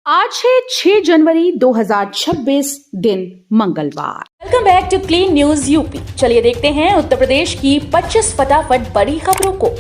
आज है 6 जनवरी 2026 दिन मंगलवार। Welcome back to clean news UP. चलिए देखते हैं उत्तर प्रदेश की 25 फटाफट बड़ी खबरों को।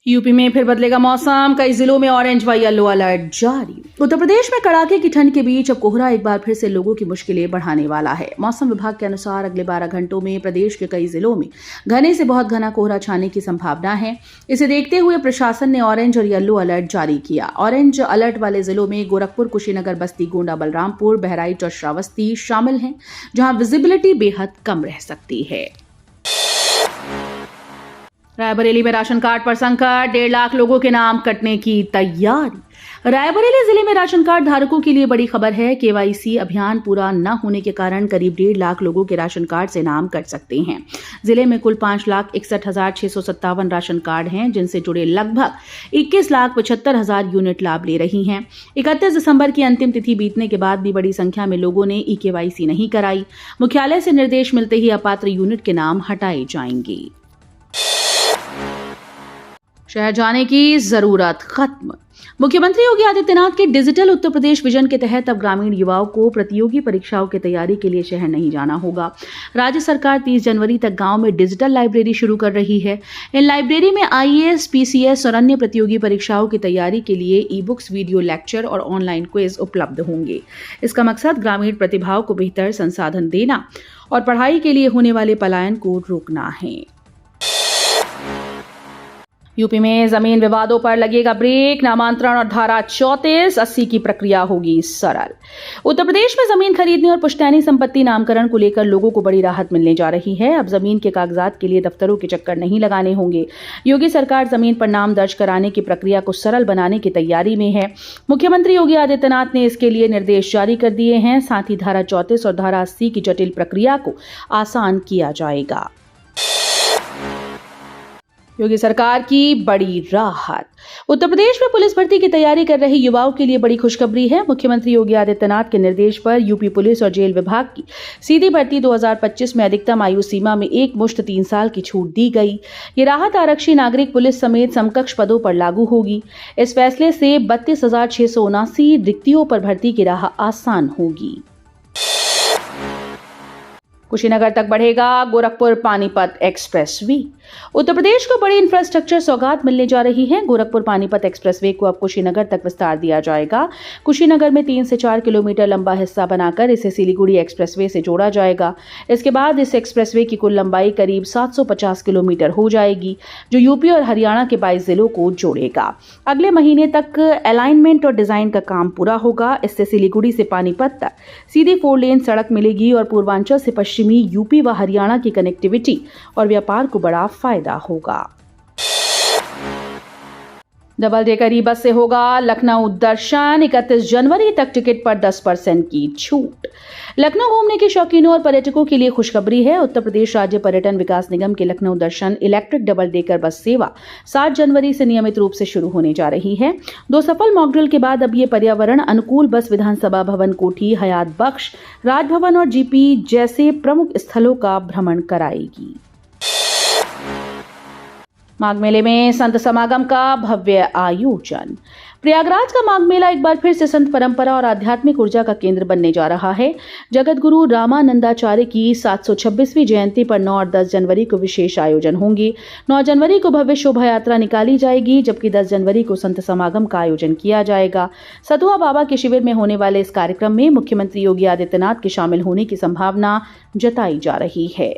यूपी में फिर बदलेगा मौसम, कई जिलों में ऑरेंज व येलो अलर्ट जारी। उत्तर प्रदेश में कड़ाके की ठंड के बीच अब कोहरा एक बार फिर से लोगों की मुश्किलें बढ़ाने वाला है। मौसम विभाग के अनुसार अगले 12 घंटों में प्रदेश के कई जिलों में घने से बहुत घना कोहरा छाने की संभावना है। इसे देखते हुए प्रशासन ने ऑरेंज और येलो अलर्ट जारी किया। ऑरेंज अलर्ट वाले जिलों में गोरखपुर, कुशीनगर, बस्ती, गोंडा, बलरामपुर, बहराइच और श्रावस्ती शामिल हैं, जहां विजिबिलिटी बेहद कम रह सकती है। रायबरेली में राशन कार्ड पर संकट, 1.5 लाख लोगों के नाम कटने की तैयारी। रायबरेली जिले में राशन कार्ड धारकों के लिए बड़ी खबर है। केवाईसी अभियान पूरा न होने के कारण करीब 1.5 लाख लोगों के राशन कार्ड से नाम कट सकते हैं। जिले में कुल 5,61,657 राशन कार्ड हैं, जिनसे जुड़े लगभग 21,75,000 यूनिट लाभ ले रही हैं। 31 दिसंबर की अंतिम तिथि बीतने के बाद भी बड़ी संख्या में लोगों ने ई-केवाईसी नहीं कराई। मुख्यालय से निर्देश मिलते ही अपात्र यूनिट के नाम हटाए जाएंगे। शहर जाने की जरूरत खत्म। मुख्यमंत्री योगी आदित्यनाथ के डिजिटल उत्तर प्रदेश विजन के तहत अब ग्रामीण युवाओं को प्रतियोगी परीक्षाओं की तैयारी के लिए शहर नहीं जाना होगा। राज्य सरकार 30 जनवरी तक गांव में डिजिटल लाइब्रेरी शुरू कर रही है। इन लाइब्रेरी में आईएएस, पीसीएस और अन्य प्रतियोगी परीक्षाओं की तैयारी के लिए ई बुक्स, वीडियो लेक्चर और ऑनलाइन क्विज उपलब्ध होंगे। इसका मकसद ग्रामीण प्रतिभाओं को बेहतर संसाधन देना और पढ़ाई के लिए होने वाले पलायन को रोकना है। यूपी में जमीन विवादों पर लगेगा ब्रेक, नामांतरण और धारा 3480 की प्रक्रिया होगी सरल। उत्तर प्रदेश में जमीन खरीदने और पुश्तैनी संपत्ति नामकरण को लेकर लोगों को बड़ी राहत मिलने जा रही है। अब जमीन के कागजात के लिए दफ्तरों के चक्कर नहीं लगाने होंगे। योगी सरकार जमीन पर नाम दर्ज कराने की प्रक्रिया को सरल बनाने की तैयारी में है। मुख्यमंत्री योगी आदित्यनाथ ने इसके लिए निर्देश जारी कर दिए हैं। साथ ही धारा 34 और धारा 80 की जटिल प्रक्रिया को आसान किया जाएगा। योगी सरकार की बड़ी राहत। उत्तर प्रदेश में पुलिस भर्ती की तैयारी कर रहे युवाओं के लिए बड़ी खुशखबरी है। मुख्यमंत्री योगी आदित्यनाथ के निर्देश पर यूपी पुलिस और जेल विभाग की सीधी भर्ती 2025 में अधिकतम आयु सीमा में एक मुश्त 3 साल की छूट दी गई। ये राहत आरक्षी, नागरिक पुलिस समेत समकक्ष पदों पर लागू होगी। इस फैसले से 32,679 रिक्तियों पर भर्ती की राह आसान होगी। कुशीनगर तक बढ़ेगा गोरखपुर पानीपत एक्सप्रेसवे। उत्तर प्रदेश को बड़ी इंफ्रास्ट्रक्चर सौगात मिलने जा रही है। गोरखपुर पानीपत एक्सप्रेसवे को अब कुशीनगर तक विस्तार दिया जाएगा। कुशीनगर में 3 से 4 किलोमीटर लंबा हिस्सा बनाकर इसे सिलीगुड़ी एक्सप्रेसवे से जोड़ा जाएगा। इसके बाद इस एक्सप्रेसवे की कुल लंबाई करीब 750 किलोमीटर हो जाएगी, जो यूपी और हरियाणा के 22 जिलों को जोड़ेगा। अगले महीने तक अलाइनमेंट और डिजाइन का काम पूरा होगा। इससे सिलीगुड़ी से पानीपत तक सीधी 4 लेन सड़क मिलेगी और पूर्वांचल से पश्चिमी यूपी व हरियाणा की कनेक्टिविटी और व्यापार को बड़ा फायदा होगा। डबल डेकर ई बस से होगा लखनऊ दर्शन। 31 जनवरी तक टिकट पर 10% की छूट। लखनऊ घूमने के शौकीनों और पर्यटकों के लिए खुशखबरी है। उत्तर प्रदेश राज्य पर्यटन विकास निगम की लखनऊ दर्शन इलेक्ट्रिक डबल डेकर बस सेवा 7 जनवरी से नियमित रूप से शुरू होने जा रही है। 2 सफल मॉकड्रिल के बाद अब ये पर्यावरण अनुकूल बस विधानसभा भवन, कोठी, हयात बख्श, राजभवन और जीपी जैसे प्रमुख स्थलों का भ्रमण कराएगी। माघ मेले में संत समागम का भव्य आयोजन। प्रयागराज का माघ मेला एक बार फिर से संत परंपरा और आध्यात्मिक ऊर्जा का केंद्र बनने जा रहा है। जगत गुरु रामानंदाचार्य की 726वीं जयंती पर 9 और 10 जनवरी को विशेष आयोजन होंगे। 9 जनवरी को भव्य शोभा यात्रा निकाली जाएगी, जबकि 10 जनवरी को संत समागम का आयोजन किया जाएगा। सतुआ बाबा के शिविर में होने वाले इस कार्यक्रम में मुख्यमंत्री योगी आदित्यनाथ के शामिल होने की संभावना जताई जा रही है।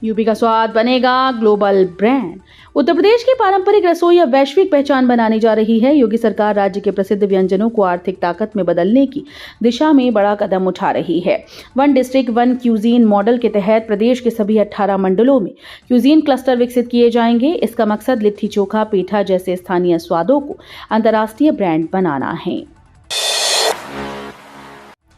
यूपी का स्वाद बनेगा ग्लोबल ब्रांड। उत्तर प्रदेश की पारंपरिक रसोई अब वैश्विक पहचान बनाने जा रही है। योगी सरकार राज्य के प्रसिद्ध व्यंजनों को आर्थिक ताकत में बदलने की दिशा में बड़ा कदम उठा रही है। 1 डिस्ट्रिक्ट 1 क्यूजीन मॉडल के तहत प्रदेश के सभी 18 मंडलों में क्यूजीन क्लस्टर विकसित किए जाएंगे। इसका मकसद लिट्टी चोखा, पेठा जैसे स्थानीय स्वादों को अंतर्राष्ट्रीय ब्रांड बनाना है।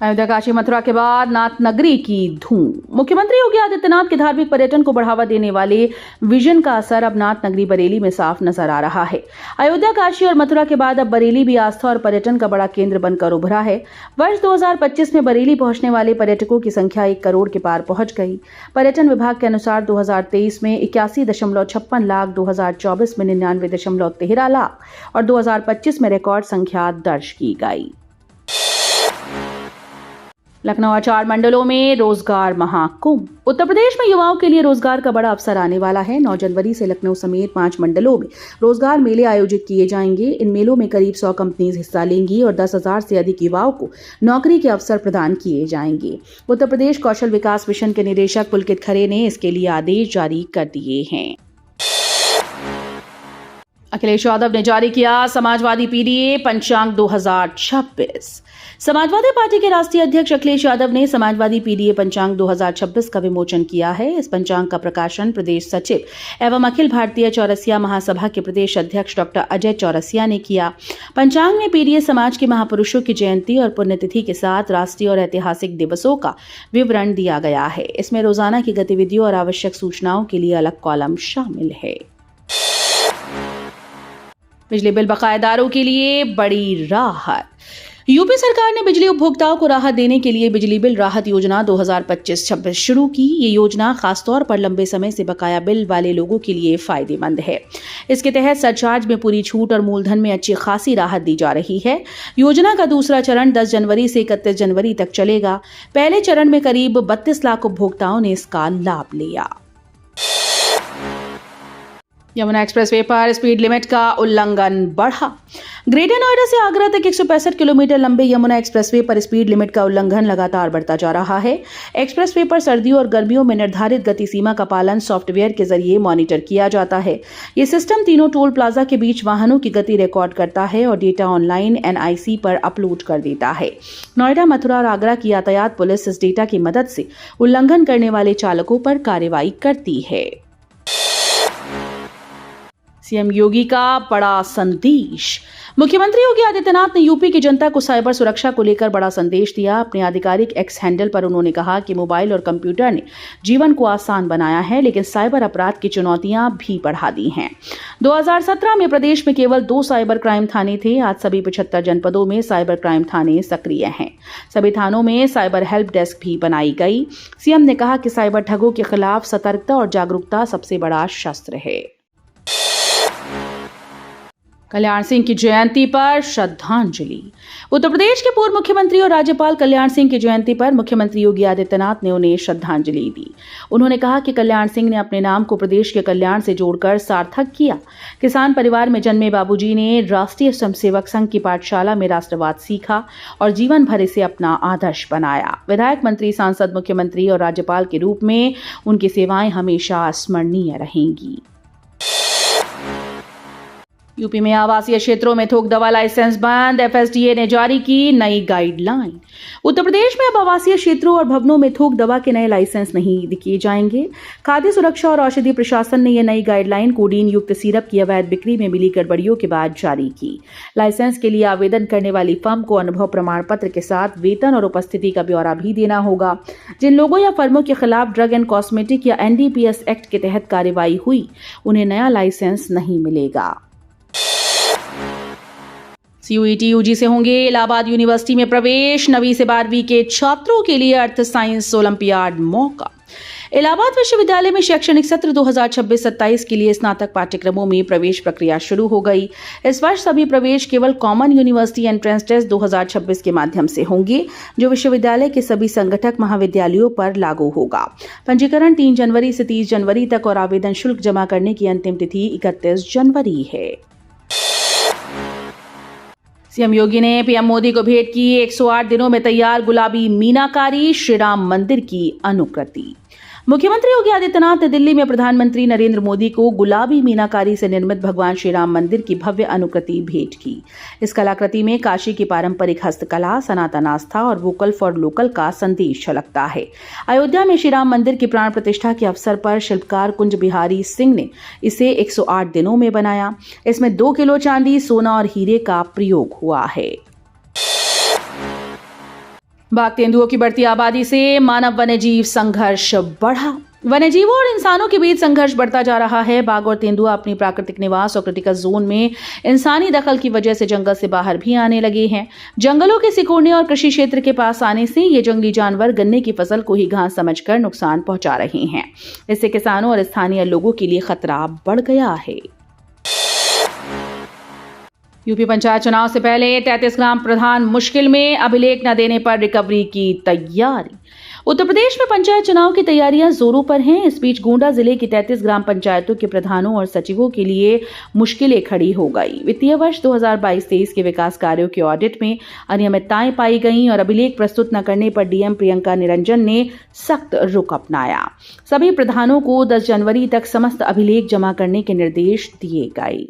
अयोध्या काशी मथुरा के बाद नाथ नगरी की धूम। मुख्यमंत्री योगी आदित्यनाथ के धार्मिक पर्यटन को बढ़ावा देने वाले विजन का असर अब नाथ नगरी बरेली में साफ नजर आ रहा है। अयोध्या काशी और मथुरा के बाद अब बरेली भी आस्था और पर्यटन का बड़ा केंद्र बनकर उभरा है। वर्ष 2025 में बरेली पहुंचने वाले पर्यटकों की संख्या 1 करोड़ के पार पहुंच गई। पर्यटन विभाग के अनुसार 2023 में 81.56 लाख, 2024 में 99.13 लाख और 2025 में रिकॉर्ड संख्या दर्ज की गई। लखनऊ और 4 मंडलों में रोजगार महाकुंभ। उत्तर प्रदेश में युवाओं के लिए रोजगार का बड़ा अवसर आने वाला है। 9 जनवरी से लखनऊ समेत 5 मंडलों में रोजगार मेले आयोजित किए जाएंगे। इन मेलों में करीब 100 कंपनीज हिस्सा लेंगी और 10,000 से अधिक युवाओं को नौकरी के अवसर प्रदान किए जाएंगे। उत्तर प्रदेश कौशल विकास मिशन के निदेशक पुलकित खरे ने इसके लिए आदेश जारी कर दिए हैं। अखिलेश यादव ने जारी किया समाजवादी पीडीए पंचांग 2026। समाजवादी पार्टी के राष्ट्रीय अध्यक्ष अखिलेश यादव ने समाजवादी पीडीए पंचांग 2026 का विमोचन किया है। इस पंचांग का प्रकाशन प्रदेश सचिव एवं अखिल भारतीय चौरसिया महासभा के प्रदेश अध्यक्ष डॉक्टर अजय चौरसिया ने किया। पंचांग में पीडीए समाज के महापुरुषों की जयंती और पुण्यतिथि के साथ राष्ट्रीय और ऐतिहासिक दिवसों का विवरण दिया गया है। इसमें रोजाना की गतिविधियों और आवश्यक सूचनाओं के लिए अलग कॉलम शामिल है। बिजली बिल बकायेदारों के लिए बड़ी राहत। यूपी सरकार ने बिजली उपभोक्ताओं को राहत देने के लिए बिजली बिल राहत योजना 2025-26 शुरू की। ये योजना खासतौर पर लंबे समय से बकाया बिल वाले लोगों के लिए फायदेमंद है। इसके तहत सरचार्ज में पूरी छूट और मूलधन में अच्छी खासी राहत दी जा रही है। योजना का दूसरा चरण 10 जनवरी से 31 जनवरी तक चलेगा। पहले चरण में करीब 32 लाख उपभोक्ताओं ने इसका लाभ लिया। यमुना एक्सप्रेसवे पर स्पीड लिमिट का उल्लंघन बढ़ा। ग्रेटर नोएडा से आगरा तक 165 किलोमीटर लंबे यमुना एक्सप्रेसवे पर स्पीड लिमिट का उल्लंघन लगातार बढ़ता जा रहा है। एक्सप्रेसवे पर सर्दियों और गर्मियों में निर्धारित गति सीमा का पालन सॉफ्टवेयर के जरिए मॉनिटर किया जाता है। ये सिस्टम तीनों टोल प्लाजा के बीच वाहनों की गति रिकॉर्ड करता है और डेटा ऑनलाइन NIC पर अपलोड कर देता है। नोएडा, मथुरा और आगरा की यातायात पुलिस इस डेटा की मदद से उल्लंघन करने वाले चालकों पर कार्रवाई करती है। सीएम योगी का बड़ा संदेश। मुख्यमंत्री योगी आदित्यनाथ ने यूपी की जनता को साइबर सुरक्षा को लेकर बड़ा संदेश दिया। अपने आधिकारिक X हैंडल पर उन्होंने कहा कि मोबाइल और कंप्यूटर ने जीवन को आसान बनाया है, लेकिन साइबर अपराध की चुनौतियां भी बढ़ा दी हैं। 2017 में प्रदेश में केवल 2 साइबर क्राइम थाने थे। आज सभी 75 जनपदों में साइबर क्राइम थाने सक्रिय हैं। सभी थानों में साइबर हेल्प डेस्क भी बनाई गई। सीएम ने कहा कि साइबर ठगों के खिलाफ सतर्कता और जागरूकता सबसे बड़ा शस्त्र है। कल्याण सिंह की जयंती पर श्रद्धांजलि। उत्तर प्रदेश के पूर्व मुख्यमंत्री और राज्यपाल कल्याण सिंह की जयंती पर मुख्यमंत्री योगी आदित्यनाथ ने उन्हें श्रद्धांजलि दी। उन्होंने कहा कि कल्याण सिंह ने अपने नाम को प्रदेश के कल्याण से जोड़कर सार्थक किया। किसान परिवार में जन्मे बाबूजी ने राष्ट्रीय स्वयंसेवक संघ की पाठशाला में राष्ट्रवाद सीखा और जीवन भर इसे अपना आदर्श बनाया। विधायक, मंत्री, सांसद, मुख्यमंत्री और राज्यपाल के रूप में उनकी सेवाएं हमेशा स्मरणीय रहेंगी। यूपी में आवासीय क्षेत्रों में थोक दवा लाइसेंस बंद। FSDA ने जारी की नई गाइडलाइन। उत्तर प्रदेश में अब आवासीय क्षेत्रों और भवनों में थोक दवा के नए लाइसेंस नहीं किए जाएंगे। खाद्य सुरक्षा और औषधि प्रशासन ने यह नई गाइडलाइन कोडीन युक्त सिरप की अवैध बिक्री में मिली गड़बड़ियों के बाद जारी की। लाइसेंस के लिए आवेदन करने वाली फर्म को अनुभव प्रमाण पत्र के साथ वेतन और उपस्थिति का ब्यौरा भी देना होगा। जिन लोगों या फर्मों के खिलाफ ड्रग एंड कॉस्मेटिक या NDPS एक्ट के तहत कार्रवाई हुई, उन्हें नया लाइसेंस नहीं मिलेगा। CUET UG से होंगे इलाहाबाद यूनिवर्सिटी में प्रवेश। 9वीं से 12वीं के छात्रों के लिए अर्थ साइंस ओलंपियाड मौका। इलाहाबाद विश्वविद्यालय में शैक्षणिक सत्र 2026-27 के लिए स्नातक पाठ्यक्रमों में प्रवेश प्रक्रिया शुरू हो गई। इस वर्ष सभी प्रवेश केवल कॉमन यूनिवर्सिटी एंट्रेंस टेस्ट 2026 के माध्यम से होंगे, जो विश्वविद्यालय के सभी संगठक महाविद्यालयों पर लागू होगा। पंजीकरण 3 जनवरी से 30 जनवरी तक और आवेदन शुल्क जमा करने की अंतिम तिथि 31 जनवरी है। सीएम योगी ने पीएम मोदी को भेंट की 108 दिनों में तैयार गुलाबी मीनाकारी श्री राम मंदिर की अनुकृति। मुख्यमंत्री योगी आदित्यनाथ ने दिल्ली में प्रधानमंत्री नरेंद्र मोदी को गुलाबी मीनाकारी से निर्मित भगवान श्री राम मंदिर की भव्य अनुकृति भेंट की। इस कलाकृति में काशी की पारंपरिक हस्तकला, सनातन आस्था और वोकल फॉर लोकल का संदेश झलकता है। अयोध्या में श्री राम मंदिर की प्राण प्रतिष्ठा के अवसर पर शिल्पकार कुंज बिहारी सिंह ने इसे 108 दिनों में बनाया। इसमें 2 किलो चांदी, सोना और हीरे का प्रयोग हुआ है। बाघ तेंदुओं की बढ़ती आबादी से मानव वन्यजीव संघर्ष बढ़ा। वन्यजीवों और इंसानों के बीच संघर्ष बढ़ता जा रहा है। बाघ और तेंदुआ अपनी प्राकृतिक निवास और क्रिटिकल जोन में इंसानी दखल की वजह से जंगल से बाहर भी आने लगे हैं। जंगलों के सिकुड़ने और कृषि क्षेत्र के पास आने से ये जंगली जानवर गन्ने की फसल को ही घास समझकर नुकसान पहुंचा रहे हैं। इससे किसानों और स्थानीय लोगों के लिए खतरा बढ़ गया है। यूपी पंचायत चुनाव से पहले 33 ग्राम प्रधान मुश्किल में, अभिलेख न देने पर रिकवरी की तैयारी। उत्तर प्रदेश में पंचायत चुनाव की तैयारियां जोरों पर हैं। इस बीच गोंडा जिले की 33 ग्राम पंचायतों के प्रधानों और सचिवों के लिए मुश्किलें खड़ी हो गई। वित्तीय वर्ष 2022-23 के विकास कार्यों के ऑडिट में अनियमितताएं पाई गईं और अभिलेख प्रस्तुत न करने पर डीएम प्रियंका निरंजन ने सख्त रुख अपनाया। सभी प्रधानों को 10 जनवरी तक समस्त अभिलेख जमा करने के निर्देश दिए गए।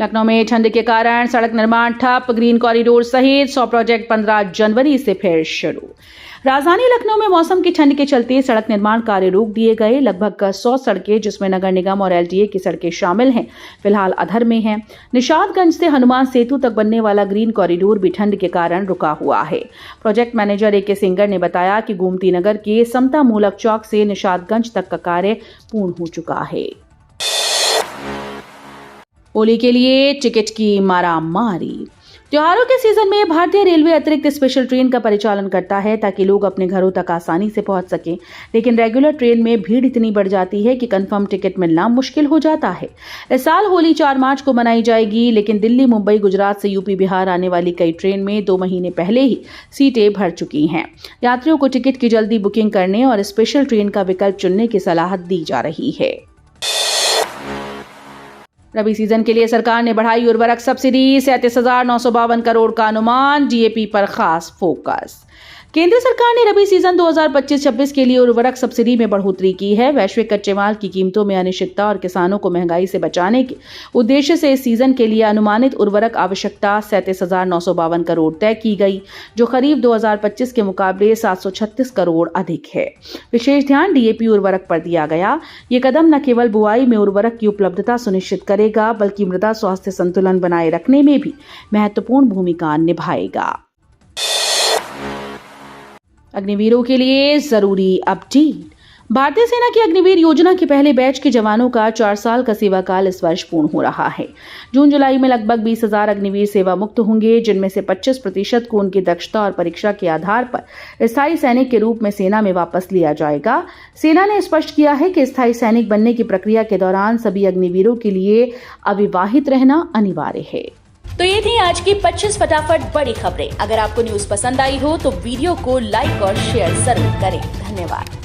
लखनऊ में ठंड के कारण सड़क निर्माण ठप, ग्रीन कॉरिडोर सहित 100 प्रोजेक्ट 15 जनवरी से फिर शुरू। राजधानी लखनऊ में मौसम की ठंड के चलते सड़क निर्माण कार्य रोक दिए गए। लगभग 100 सड़कें, जिसमें नगर निगम और एलडीए की सड़कें शामिल हैं, फिलहाल अधर में हैं। निशादगंज से हनुमान सेतु तक बनने वाला ग्रीन कॉरिडोर भी ठंड के कारण रुका हुआ है। प्रोजेक्ट मैनेजर AK सिंगर ने बताया कि गोमती नगर के समता मूलक चौक से निशादगंज तक का कार्य पूर्ण हो चुका है। होली के लिए टिकट की मारामारी। त्योहारों के सीजन में भारतीय रेलवे अतिरिक्त स्पेशल ट्रेन का परिचालन करता है ताकि लोग अपने घरों तक आसानी से पहुंच सकें, लेकिन रेगुलर ट्रेन में भीड़ इतनी बढ़ जाती है कि कंफर्म टिकट मिलना मुश्किल हो जाता है। इस साल होली 4 मार्च को मनाई जाएगी, लेकिन दिल्ली, मुंबई, गुजरात से यूपी, बिहार आने वाली कई ट्रेन में 2 महीने पहले ही सीटें भर चुकी हैं। यात्रियों को टिकट की जल्दी बुकिंग करने और स्पेशल ट्रेन का विकल्प चुनने की सलाह दी जा रही है। रबी सीजन के लिए सरकार ने बढ़ाई उर्वरक सब्सिडी, 37,952 करोड़ का अनुमान, डीएपी पर खास फोकस। केंद्र सरकार ने रबी सीजन 2025-26 के लिए उर्वरक सब्सिडी में बढ़ोतरी की है। वैश्विक कच्चे माल की कीमतों में अनिश्चितता और किसानों को महंगाई से बचाने के उद्देश्य से इस सीजन के लिए अनुमानित उर्वरक आवश्यकता 37,952 करोड़ तय की गई, जो खरीफ 2025 के मुकाबले 736 करोड़ अधिक है। विशेष ध्यान डीएपी उर्वरक पर दिया गया। ये कदम न केवल बुआई में उर्वरक की उपलब्धता सुनिश्चित करेगा, बल्कि मृदा स्वास्थ्य संतुलन बनाए रखने में भी महत्वपूर्ण भूमिका निभाएगा। अग्निवीरों के लिए जरूरी अपडेट। भारतीय सेना की अग्निवीर योजना के पहले बैच के जवानों का 4 साल का सेवा काल इस वर्ष पूर्ण हो रहा है। जून-जुलाई में लगभग 20,000 अग्निवीर सेवा मुक्त होंगे, जिनमें से 25% को उनकी दक्षता और परीक्षा के आधार पर स्थायी सैनिक के रूप में सेना में वापस लिया जाएगा। सेना ने स्पष्ट किया है कि स्थायी सैनिक बनने की प्रक्रिया के दौरान सभी अग्निवीरों के लिए अविवाहित रहना अनिवार्य है। तो ये थी आज की 25 फटाफट बड़ी खबरें। अगर आपको न्यूज पसंद आई हो तो वीडियो को लाइक और शेयर जरूर करें। धन्यवाद।